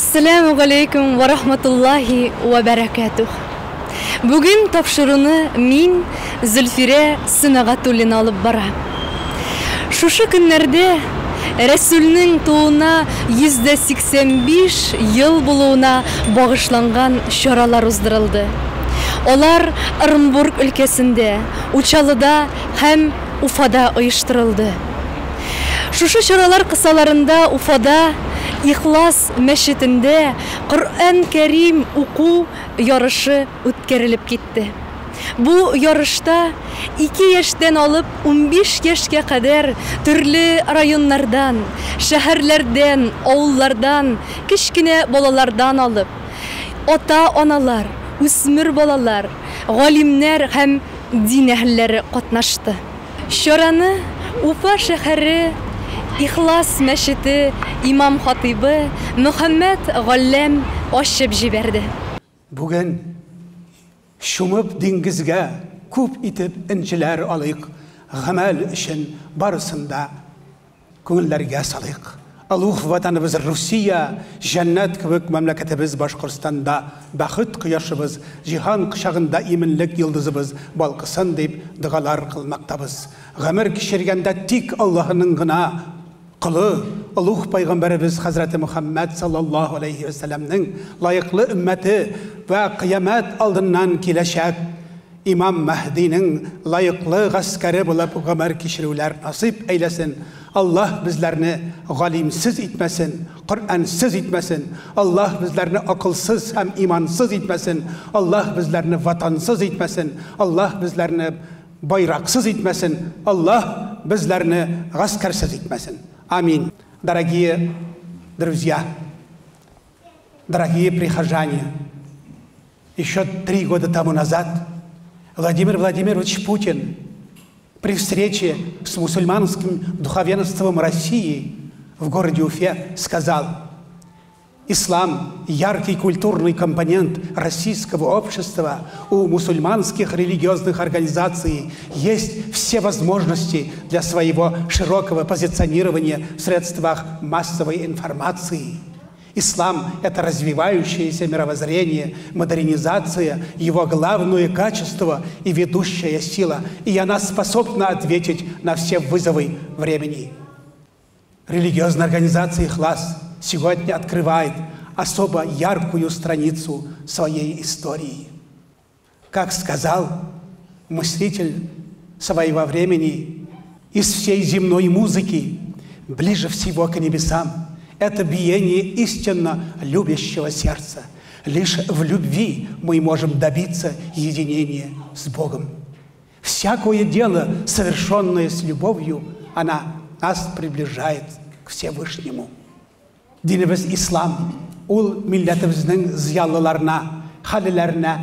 Ассаламу алейкум ва рахматуллахи ва баракатух. Бүгін тапшыруны мин Зульфире Сынагатуллин алып бара. Шушы күннәрдә Рәсүлнең тууына 185 ел булуына багышланган чаралар уздырылды. Олар Оренбург өлкәсендә, Учалыда һәм Уфада оештырылды. Шушы чаралар кысаларында Уфада Ихлас мәчетендә Коръән Кәрим уку ярышы үткәрелеп китте. Бу ярышта 2 яшьтән алып 15 яшькә кадәр төрле районнардан, шәһәрләрдән, авыллардан, кичкенә балалардан алып, ата-аналар, үсмер балалар, галимнәр һәм дин әһелләре катнашты. Чараны Уфа шәһәре Ихлас мәчете имам хатибы Мөхәммәд Галләм ачып җибәрде. Бүген шумып диңгезгә күп итеп инҗеләр алыйк, гамәл өчен барысында күңелләргә салыйк. Алух ватаныбыз Русия, җәннәт кебек мәмләкәтебез Башкортстанда бәхет кояшыбыз, җиһан кочагында иминлек йолдызыбыз балкысын дип дугалар кылмактабыз. Гомер кичергәндә тик Аллаһның гына Кылы, Аллаһ пайгамбарыбыз Хәзрәте Мөхәммәд саллаллаһу алейхи ва сәлламның лайыклы өммәте ва кыямат алдыннан киләчәк имам Мәһдинең лайыклы гаскәре булып гомер кичерүләр насип әйләсен. Аллаһ безләрне галимсез итмәсен, Коръәнсез итмәсен. Аллаһ безләрне акылсыз һәм имансыз итмәсен. Аллаһ безләрне ватансыз итмәсен. Аллаһ безләрне байраксыз итмәсен. Аллаһ безләрне гаскәрсез итмәсен. Аминь. Дорогие друзья, дорогие прихожане, еще 3 года тому назад Владимир Владимирович Путин при встрече с мусульманским духовенством России в городе Уфе сказал: ислам – яркий культурный компонент российского общества. У мусульманских религиозных организаций есть все возможности для своего широкого позиционирования в средствах массовой информации. Ислам – это развивающееся мировоззрение, модернизация, его главное качество и ведущая сила, и она способна ответить на все вызовы времени. Религиозная организация «Ихлас» сегодня открывает особо яркую страницу своей истории. Как сказал мыслитель своего времени, из всей земной музыки ближе всего к небесам это биение истинно любящего сердца. Лишь в любви мы можем добиться единения с Богом. Всякое дело, совершенное с любовью, она нас приближает к Всевышнему. Динебез ислам, ул милләтебезнең зыялыларына, хәлләренә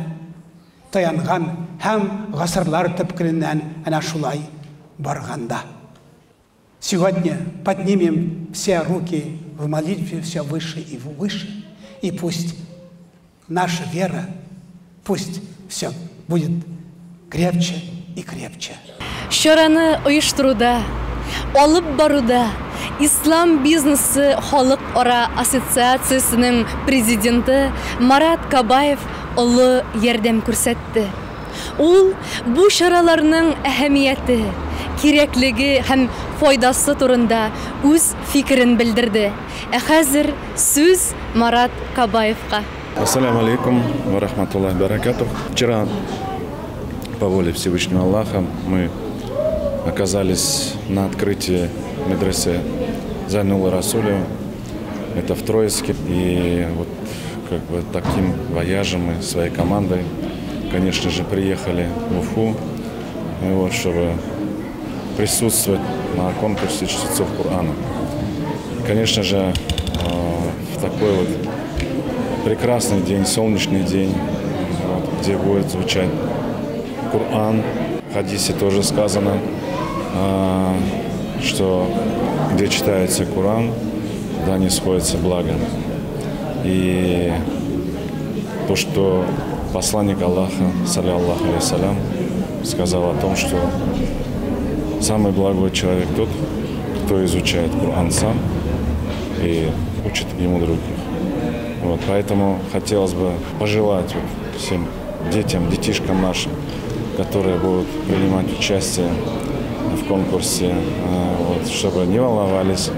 таянган һәм гасырлар төпкеннән әнә шулай барганда. Сегодня поднимем все руки в молитве все выше и выше, и пусть наша вера, пусть все будет крепче и крепче. Чараны оештыруда, алып баруда Ислам бизнесы халыкара ассоциациясының президенты Марат Кабаев олы ярдәм күрсәтте. Ул бу чараларның әһәмияте, кирәклеге һәм файдасы турында үз фикерен белдерде. Хәзер сүз Марат Кабаевка. Ассаламу алейкум ва рахматуллахи ва баракатух. Вчера, по воле Всевышнего Аллаха, мы оказались на открытии медресе Зайнула Расуля. Это в Троицке. И вот как бы таким вояжем мы своей командой, конечно же, приехали в Уфу, вот, чтобы присутствовать на конкурсе чтецов Корана. Конечно же, в такой вот прекрасный день, солнечный день, вот, где будет звучать Коран. В хадисе тоже сказано, что где читается Коран, да не сходится благо. И то, что посланник Аллаха, саллаллаху алейхи салям, сказал о том, что самый благой человек тот, кто изучает Коран сам и учит ему других. Вот, поэтому хотелось бы пожелать всем детям, детишкам нашим, которые будут принимать участие в конкурсе, вот, чтобы не волновались,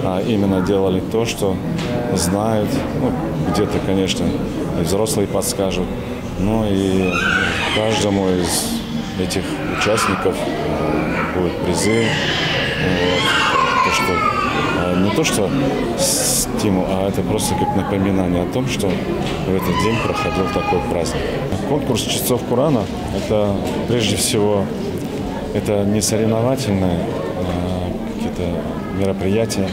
а именно делали то, что знают. Ну, где-то, конечно, и взрослые подскажут, но и каждому из этих участников будут призы. Вот, то, что, не то, что стимул, а это просто как напоминание о том, что в этот день проходил такой праздник. Конкурс чтецов Корана – это прежде всего это не соревновательные какие-то мероприятия,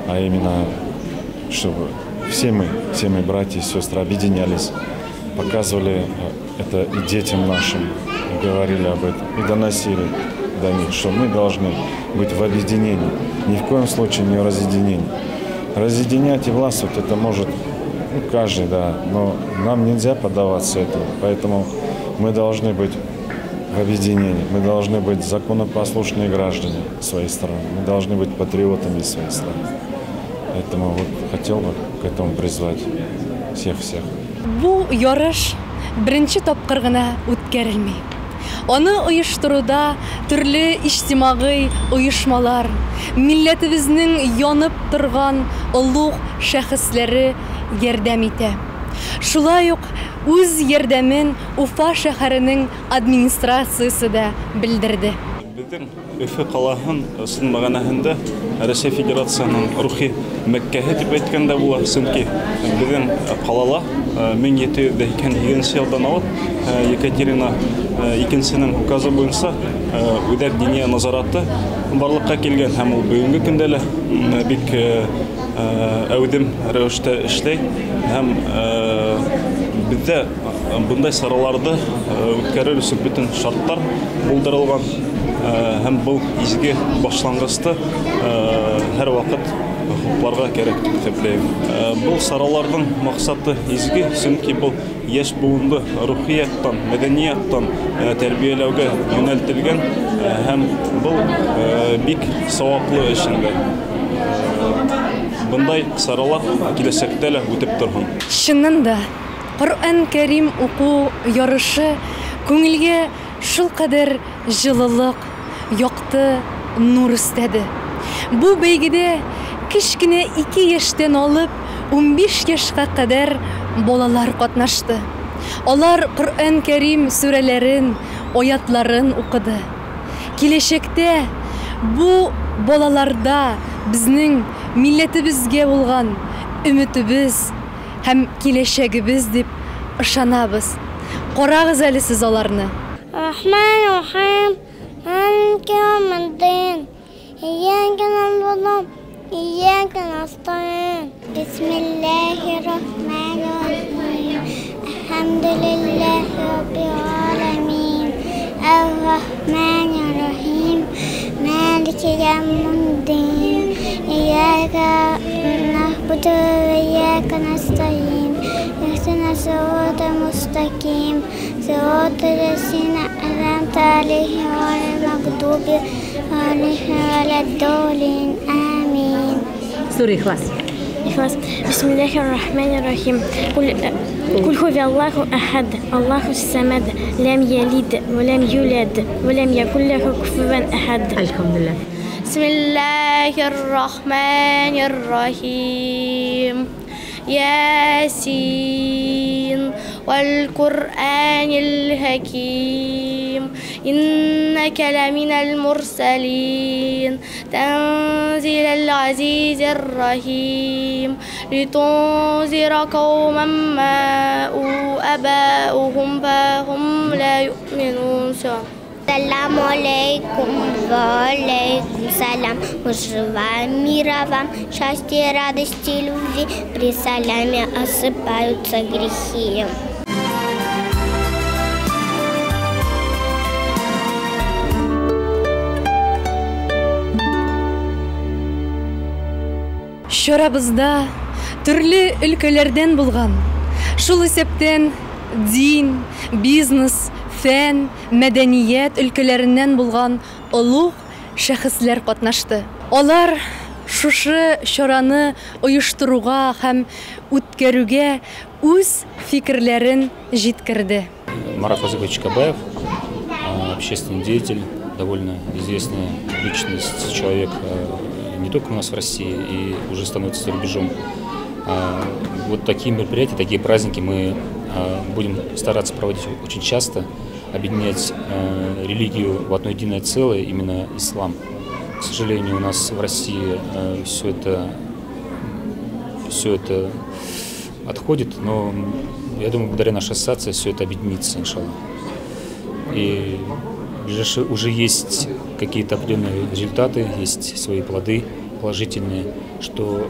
а именно чтобы все мы, братья и сестры, объединялись, показывали это и детям нашим, и говорили об этом, и доносили до них, что мы должны быть в объединении, ни в коем случае не в разъединении. Разъединять и властвовать это может каждый, да, но нам нельзя поддаваться этому, поэтому мы должны быть в объединении, мы должны быть законопослушные граждане своей страны, мы должны быть патриотами своей страны. Поэтому вот хотел бы к этому призвать всех. Бу ярыш беренче тапкыр гына үткәрелми. Аны оештыруда төрле иҗтимагый оешмалар, милләтебезнең янып торган олуг шәхесләре ярдәм итә. Шулай ук үз ярдәмен Уфа шәһәренең администрациясе дә белдерде. Безнең Өфе калаһын сын мәгънәһендә Россия Федерациясының рухи Мәккәһе дип әйткәндә була, чөнки безнең калала 1782 елдан алып Екатерина II указы буенча үдәк диния назараты барлыкка килгән һәм ул бүгенге көндә лә бик әүдем рәвештә эшләй һәм бездә bunday сараларды үткәрер өчен бүтән шартлар булдырылган һәм бу изге башлангычты һәр вакыт хупларга кирәк дип хәтләйм. Бу сараларның максаты изге, чөнки бу яшь буынды рухияттан, мәдәнияттан тәрбияләүгә юнәлтелгән һәм бу бик саваплы эшендә. Bunday саралар киләчәктә лә үтеп торган. Чыннан да Коръән Кәрим уку ярышы күңелгә шул кадәр җылылык, якты нур өстәде. Бу бәйгедә кичкенә 2 яшьтән алып 15 яшькә кадәр балалар катнашты. Алар Коръән Кәрим сүрәләрен, аятларын укыды. Киләчәктә бу балаларда безнең милләтебезгә булган өметебез һәм киләчәгебез дип ышанабыз. Карагыз әле сез аларны. Рахман-рахим, малики йомиддин, ияка набуду, ияка настаин. Бисмиллахир-рахманир-рахим, алхамдулиллахи раббил аламин, ар-рахманир-рахим, малики йомиддин, ияка набуду, ияка настаин. اهدنا الصراط المستقيم صراط الذين أنعمت عليهم غير المغضوب عليهم ولا الضالين آمين. سورة إخلاص. بسم الله الرحمن الرحيم. قل هو الله أحد الله الصمد لم يلد ولم يولد ولم يكن له كفوا أحد. الحمد لله. بسم الله الرحمن الرحيم. ياسين والقرآن الحكيم إنك لمن المرسلين تنزيل العزيز الرحيم لتنذر قوما ما آباؤهم فهم لا يؤمنون. Assalamu alaikum, wa alaikum salam. Мужева мира вам, счастья, радости, любви. При саляме осыпаются грехи. Шорабызда төрле өлкәләрдән булган. Шул исәптән дин, бизнес, фән, мәдәният өлкәләреннән булган олуг шәхесләр катнашты. Алар шушы чараны оештыруга һәм үткәрүгә үз фикерләрен җиткерде. Марат Казакович Кабаев, общественный деятель, довольно известная личность, человек не только у нас в России и уже становится за рубежом. Вот такие мероприятия, такие праздники мы будем стараться проводить очень часто, объединять религию в одно единое целое, именно ислам. К сожалению, у нас в России все это отходит, но я думаю, благодаря нашей ассоциации все это объединится, иншаллах. И уже есть какие-то определенные результаты, есть свои плоды положительные, что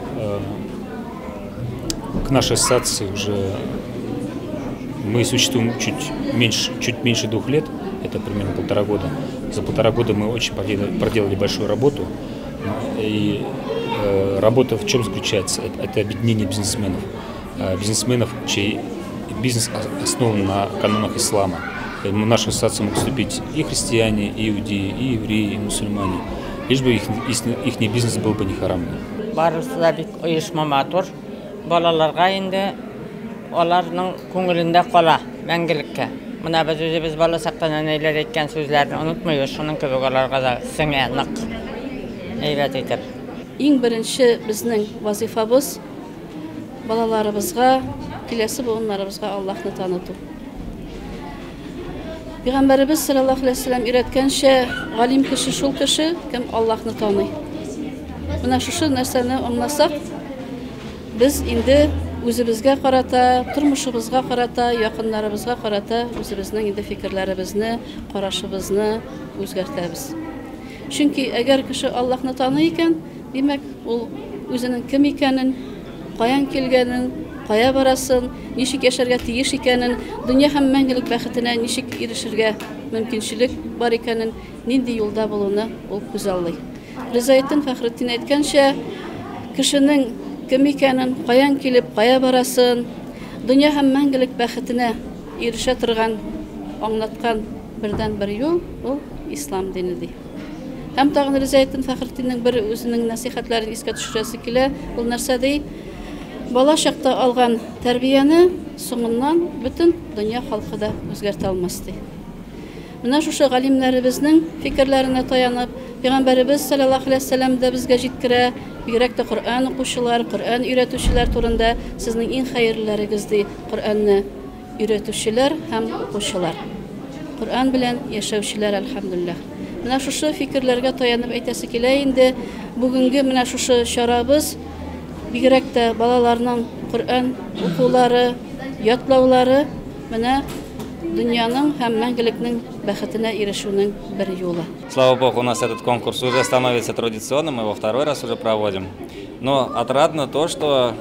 к нашей ассоциации уже мы существуем чуть меньше 2 лет, это примерно 1,5 года. За 1,5 года мы очень проделали большую работу. И работа в чем заключается? Это объединение бизнесменов. Бизнесменов, чей бизнес основан на канонах ислама. В нашу ассоциацию могут вступить и христиане, и иудеи, и евреи, и мусульмане. Лишь бы их бизнес был бы не харамный. Барысы бик оешма матур. Балаларга инде аларның күңелендә кала мәңгелеккә. Менә без үзебез бала сактан әниләр әйткән сүзләрне онытмыйбыз, шуның кебек аларга да сеңә нык әйбәт итеп. Иң беренче безнең вазифабыз балаларыбызга, киләсе буыннарыбызга Аллаһны таныту. Пәйгамбәрбез саллаллаһу алейһи ва саллям өйрәткәнчә, галим кеше шул кеше, кем Аллаһны таный. Менә шушы нәрсәне аңласак, без инде үзебезгә карата, тормышыбызга карата, якыннарыбызга карата үзебезнең инде фикерләребезне, карашыбызны үзгәртәбез. Чөнки әгәр кеше Аллаһны таный икән, димәк, ул үзенең кем икәнен, каян килгәнен, кая барасын, ничек яшәргә тиеш икәнен, дөнья һәм мәңгелек бәхетенә ничек ирешергә мөмкинчелек бар икәнен, нинди юлда булуны ул күзаллый. Ризаетдин Фәхретдин әйткәнчә, кешенең кем икәнен, каян килеп, кая барасын, дөнья һәм мәңгелек бәхетенә ирешә торган, аңлаткан бердән-бер юл ул ислам дине ди. Һәм тагын Ризаетдин Фәхретдиннең бер үзенең насихатларын искә төшерәсе килә, ул нәрсә ди? Бала чакта алган тәрбияне соңыннан бөтен дөнья халкы да үзгәртә алмас ди. Менә шушы галимнәребезнең фикерләренә таянып, Пәйгамбәрбез саллаллаһу алейһи ва саллям да безгә җиткерә, бигрәк тә Коръән укучылар, Коръән өйрәтүчеләр турында сезнең иң хәерлеләрегез ди, Коръәнне өйрәтүчеләр һәм укучылар. Коръән белән яшәүчеләр, әлхәмдүлиллаһ. Менә шушы фикерләргә таянып әйтәсе килә инде, бүгенге менә шушы чарабыз бигрәк тә балаларның Коръән укулары, ятлаулары менә дөньяның һәм мәңгелекнең бәхетенә ирешүнең бер юлы. Слава Богу, у нас этот конкурс уже становится традиционным, мы его 2-й раз уже проводим. Но отрадно то, что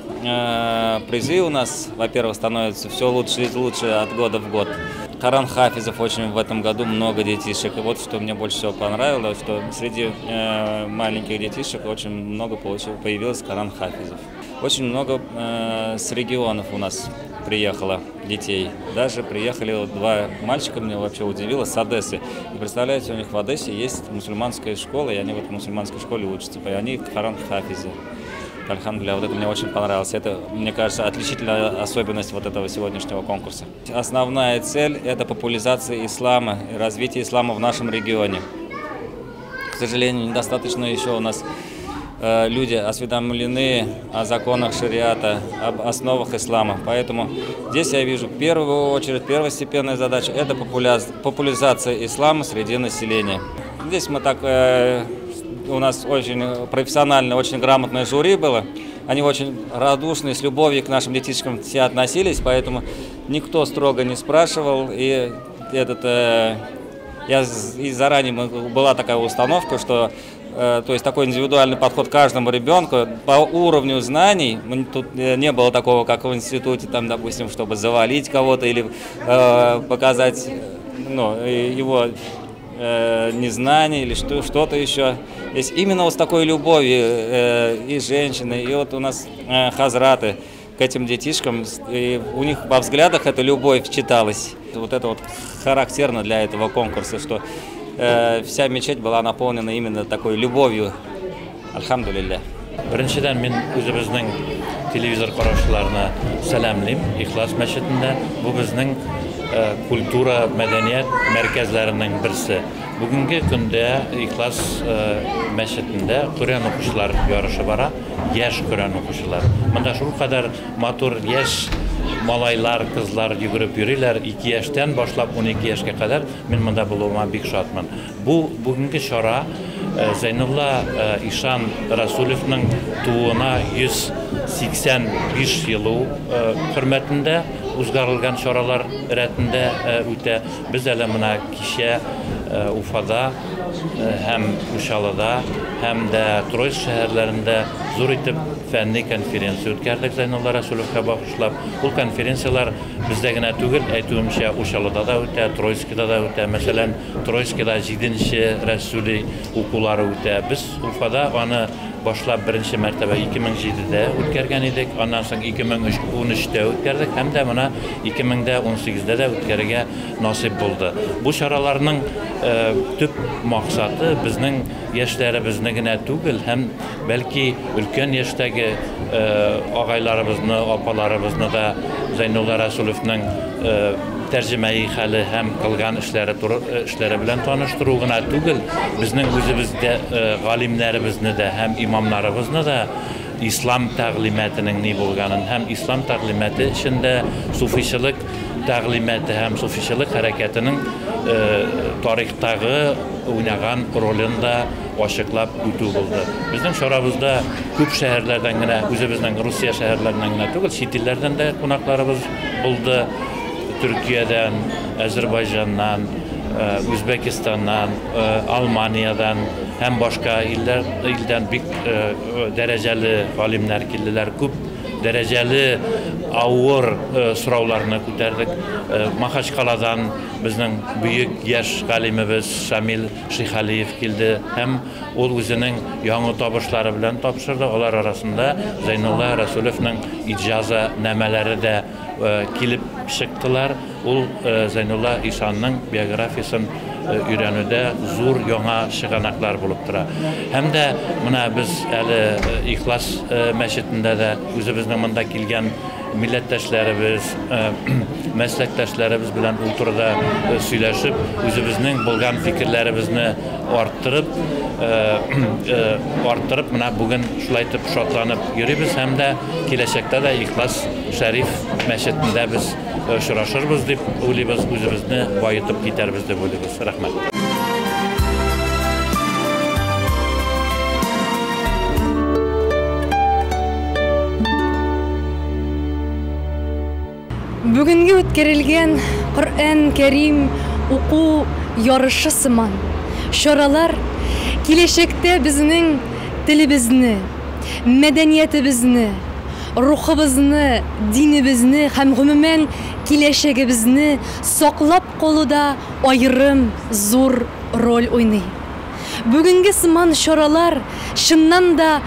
призы у нас, во-первых, становятся все лучше и лучше от года в год. Коран хафизов очень в этом году много детишек. И вот что мне больше всего понравилось, что среди маленьких детишек очень много появилось Коран хафизов. Очень много с регионов у нас приехало детей. Даже приехали 2 мальчика, меня вообще удивило, с Одессы. И представляете, у них в Одессе есть мусульманская школа, и они в этой мусульманской школе учатся. И они Коран хафизы. Альхамдулилля, вот это мне очень понравилось. Это, мне кажется, отличительная особенность вот этого сегодняшнего конкурса. Основная цель – это популяризация ислама и развитие ислама в нашем регионе. К сожалению, недостаточно еще у нас люди осведомлены о законах шариата, об основах ислама. Поэтому здесь я вижу, в первую очередь, первостепенная задача – это популяризация ислама среди населения. Здесь мы так... У нас очень профессиональное, очень грамотное жюри было. Они очень радушны, с любовью к нашим детишкам все относились, поэтому никто строго не спрашивал. И заранее была такая установка, что то есть такой индивидуальный подход к каждому ребенку по уровню знаний. Тут не было такого, как в институте, там, допустим, чтобы завалить кого-то или показать его незнание или что-то еще. Есть именно вот с такой любовью и женщины, и вот у нас хазраты к этим детишкам, и у них во взглядах эта любовь читалась. Вот это вот характерно для этого конкурса, что вся мечеть была наполнена именно такой любовью. Альхамдулилля. Беренчедән мин үзебезнең телевизор караучыларына сәламлыйм. Ихлас мәчетендә бу безнең культура, мәдәният мәркәзләренең берсе. Бүгенге көндә Ихлас мәчетендә Коръән укучылар ярышы бара, яшь Коръән укучылар. Монда шул кадәр матур яшь малайлар, кызлар йөгереп йөриләр, 2 яшьтән башлап 12 яшькә кадәр. Мин монда булуыма бик шатмын. Бу бүгенге чара Зайнулла Ишан Расуловның тууына 185 елу хөрмәтендә узгарылган чаралар рәтендә үтә. Без әле моны кичә Уфада һәм Ушалыда һәм дә Троицк шәһәрләрендә зур итеп фәнни конференция үткәрдек Зайнулла Расуловка багышлап. Ул конференциялар бездә генә түгел, әйтүемчә Ушалыда да үтә, Троицкта да үтә. Мәсәлән, Троицкта 7-нче Расули укулары үтә. Без Уфада аны башлап беренче мәртәбә 2007-дә үткәргән идек, аннан соң 2013-дә үткәрдек һәм дә моны 2018-дә дә үткәрергә насип булды. Бу чараларның төп максаты безнең яшьләребезне генә түгел, һәм бәлки өлкән яшьтәге агайларыбызны, апаларыбызны да Зайнулла Расуловның тәрҗемәи хәле һәм кылган эшләре белән таныштыру гына түгел, безнең үзебездә галимнәребезне дә һәм имамнарыбызны да ислам тәгълиматының ни булганын һәм ислам тәгълиматы эчендә суфичылык тәгълиматы һәм суфичылык хәрәкәтенең тарихтагы уйнаган ролен да ачыклап үтү булды. Безнең чарабызда күп шәһәрләрдән генә, үзебезнең Русия шәһәрләреннән генә түгел, чит илләрдән дә кунакларыбыз булды. Төркиядән, Азәрбайҗаннан, Үзбәкистаннан, Алманиядән һәм башка илдән бик дәрәҗәле галимнәр килделәр. Күп дәрәҗәле авыр сорауларны күтәрдек. Махачкаладан безнең бөек яшь галимебез Шамил Шихалиев килде һәм ул үзенең яңа табышлары белән тапшырды. Алар арасында Зайнулла Расуловның иҗаза нәмәләре дә килеп чыктылар. Ул Зайнулла Ишанның биографиясын өйрәнүдә зур яңа чыганаклар булып тора. Һәм дә менә без әле Ихлас мәчетендә дә үзебезнең монда килгән милләттәшләребез, мәсләктәшләребез белән утырда сөйләшеп, үзебезнең булган фикерләребезне арттырып менә бүген шулай итеп шатланып йөрибез һәм дә киләчәктә дә Ихлас Шәриф мәчетендә без очрашырбыз дип уйлыйбыз, үзебезне баетып китәрбез дип уйлыйбыз. Рәхмәт. Бүгенге үткәрелгән Коръән Кәрим уку ярышы сыман чаралар киләчәктә безнең телебезне, мәдәниятебезне, рухыбызны, динебезне һәм гомумән киләчәгебезне саклап калуда аерым зур роль уйный. Бүгенге сыман чаралар чыннан да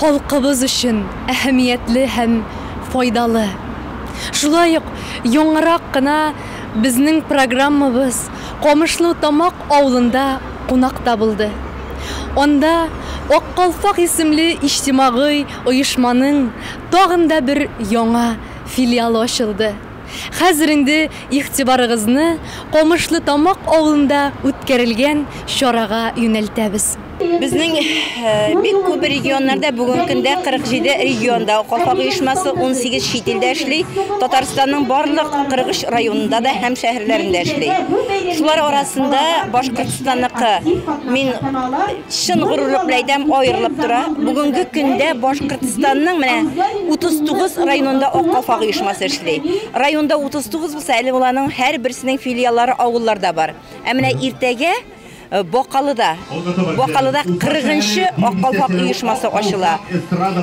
халкыбыз өчен әһәмиятле һәм файдалы. Шулай ук яңарак кына безнең программабыз Камышлы Тамак авылында кунакта булды. Анда Ак Калфак исемле иҗтимагый оешманың тагын да бер яңа филиалы ачылды. Хәзер инде игътибарыгызны Камышлы Тамак авылында үткәрелгән чарага юнәлтәбез. Безнең бик күп регионнарда бүгенге көндә 47 регионда Калфак оешмасы 18 чит илдә эшли. Татарстанның барлык 43 районында да һәм шәһәрләрендә эшли. Шулар арасында Башкортстанныкы мин чын горурлык белән әйтәм аерылып тора. Бүгенге көндә Башкортстанның менә 39 районында Ак Калфак оешмасы эшли. Районда 39 булса, әле уларның һәр берсенең филиаллары авылларда бар. Ә менә иртәгә Бакалыда 40-нчы Ак Калфак оешмасы ачыла.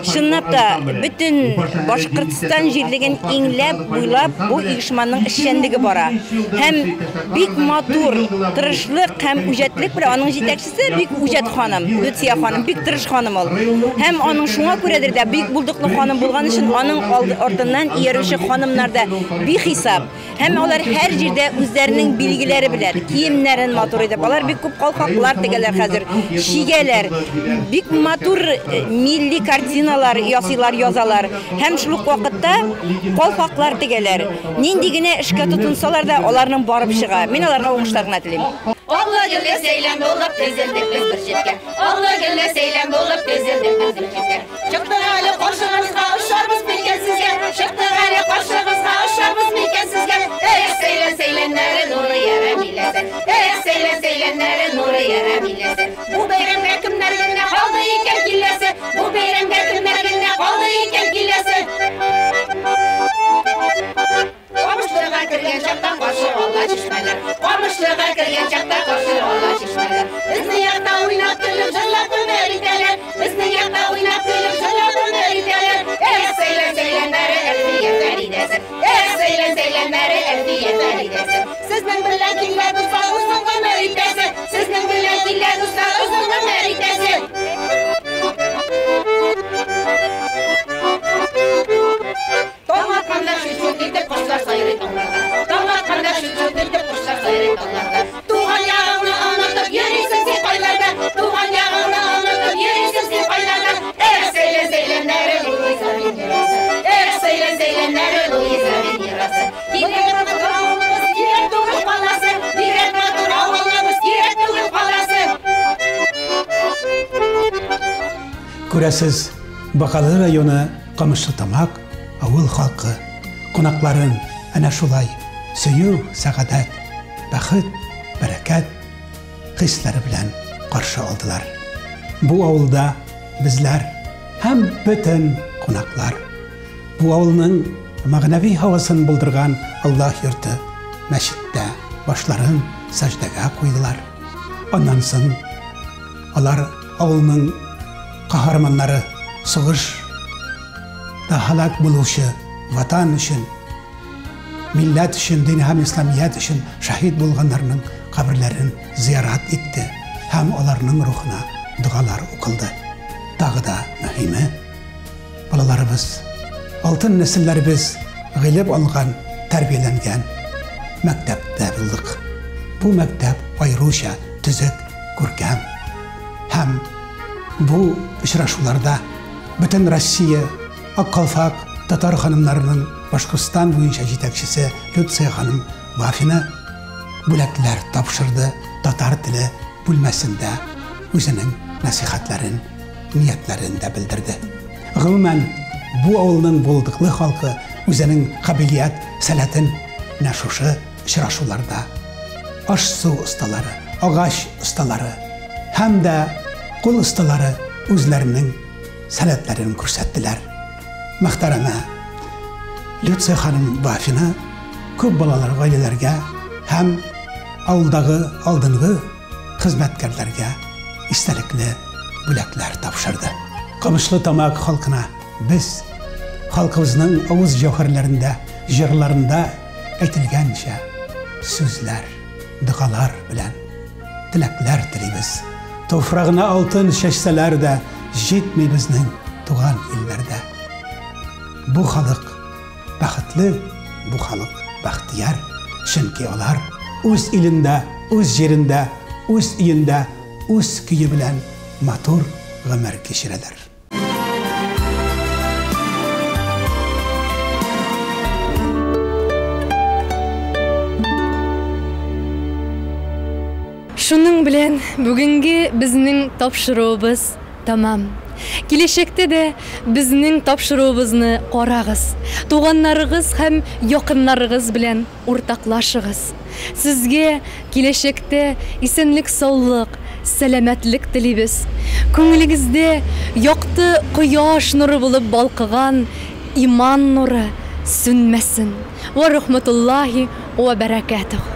Чынлап та бөтен Башкортстан җирлеген иңләп, буйлап бу оешманың эшчәнлеге бара. Һәм бик матур, тырышлык һәм үҗәтлек белән аның җитәкчесе бик үҗәт ханым, Лүция ханым, бик тырыш ханым ул. Һәм аның шуңа күрәдер дә бик булдыклы ханым булган өчен аның артыннан иярүче ханымнар да бик хисап. Һәм алар һәр җирдә үзләренең билгеләре белән киемнәрен матур итеп, алар бик күп калфаклар тегеләр хәзер. Шигәләр. Бик матур милли картиналар ясыйлар, язалар. Һәм шул ук вакытта калфаклар тегеләр. Нинди генә эшкә тотынсалар да аларның барып чыга. Мин аларга уңышлар гына телим. Алла гөлле сәйләм булып тезелдек без бер җиргә. Алла гөлле сәйләм булып тезелдек без бер җиргә. Чыктык әле каршыгызга ошарбыз микән сезгә. Чыктык әле каршыгызга ошарбыз микән сезгә. Сәйлән сәйләннәре нуры яра биләсен. Сәйләннәре нуры яра биләсен. Бу бәйрәмгә кемнәр генә калды икән киләсе. Бу бәйрәмгә кемнәр генә калды икән киләсе. Камышлыга кергән чакта каршы алла чишмәләр. Камышлыга кергән чакта каршы алла чишмәләр. Безне якта уйнап көлеп җырлап гомер итәләр. Безне якта уйнап көлеп җырлап гомер итәләр. Сәйләннәре әлфия фәридәсен. Сәйләннәре әлфия фәридәсен. Сезнең белән килә дуслар узын гомер итәсен. Сезнең белән килә дуслар узын гомер итәсен. Таңатканда шүчүк итеп кошлар сайрый таңларда. Таңатканда шүчүк итеп кошлар сайрый таңларда. Туган ягыңны онытып йөрисең син кайларда. Туган ягыңны онытып йөрисең син кайларда. Сәйләннәре Луиза Венерасы. Сәйләннәре Луиза Венерасы. Кирәк матур авылыбыз, кирәк түгел каласы. Кирәк матур авылыбыз, кирәк түгел каласы. Күрәсез, Бакалы районы Камышлытамак авыл халкы кунакларын әнә шулай сөю, сәгадәт, бәхет, бәрәкәт хисләре белән каршы алдылар. Бу авылда безләр һәм бөтен кунаклар бу авылның мәгънәви һавасын булдырган Аллаһ йорты мәчеттә башларын сәҗдәгә куйдылар. Аннан соң алар авылның каһарманнары сугыш halak buluşu, vatan için, millet için, din hem İslamiyet için şahit bulganlarının kabirlerini ziyaret etti. Hem onların ruhuna dualar okuldu. Dağı da mühimi, balalarımız, altın nesillerimiz gılip algan, terbiyelengen mektepte bulduk. Bu mektep ayrıca tüzük, görkem. Hem bu işraşularda bütün Россия Akkalfak Tatar hanımlarının Başkistan boyunca yetekçisi Lütfiye Hanım Vafine bülekler tapşırdı. Tatar dili bölmesinde özünün nasihatlerin, niyetlerini de bildirdi. Gılmen bu avlının bulduklı halkı özünün kabiliyet, selatin neşuşu işraşularda aş su ustaları, ağaç ustaları hem de kul ustaları özlerinin salatlarını görsettiler. Muhtereme Lütfiye Hanım Vafine köp balalar ailelerge hem avuldağı aldınğı hizmetkarlarga istelikli bülekler tapşırdı. Kamışlıtamak halkına biz halkımızın avuz jawharlarında, jırlarında aytilgancha sözler, dualar bilen tilekler tileymiz. Toprağına altın şeşseler de jetmey bizning tuğan illerde. Bu xalq baxtli, bu xalq baxtiyar. Chunki ular o'z ilində, o'z yerində, o'z uyində, o'z kuyi bilan matur g'amar kechiradilar. Шуның белән бүгенге безнең тапшыруыбыз tamam. Киләчәктә дә безнең тапшыруыбызны карагыз. Туганнарыгыз һәм якыннарыгыз белән уртаклашыгыз. Сезгә киләчәктә исәнлек, саулык, сәламәтлек телибез. Күңелегездә якты кояш нуры булып балкыган иман нуры сүнмәсен. Ва рахматуллаһи ва баракатуһ.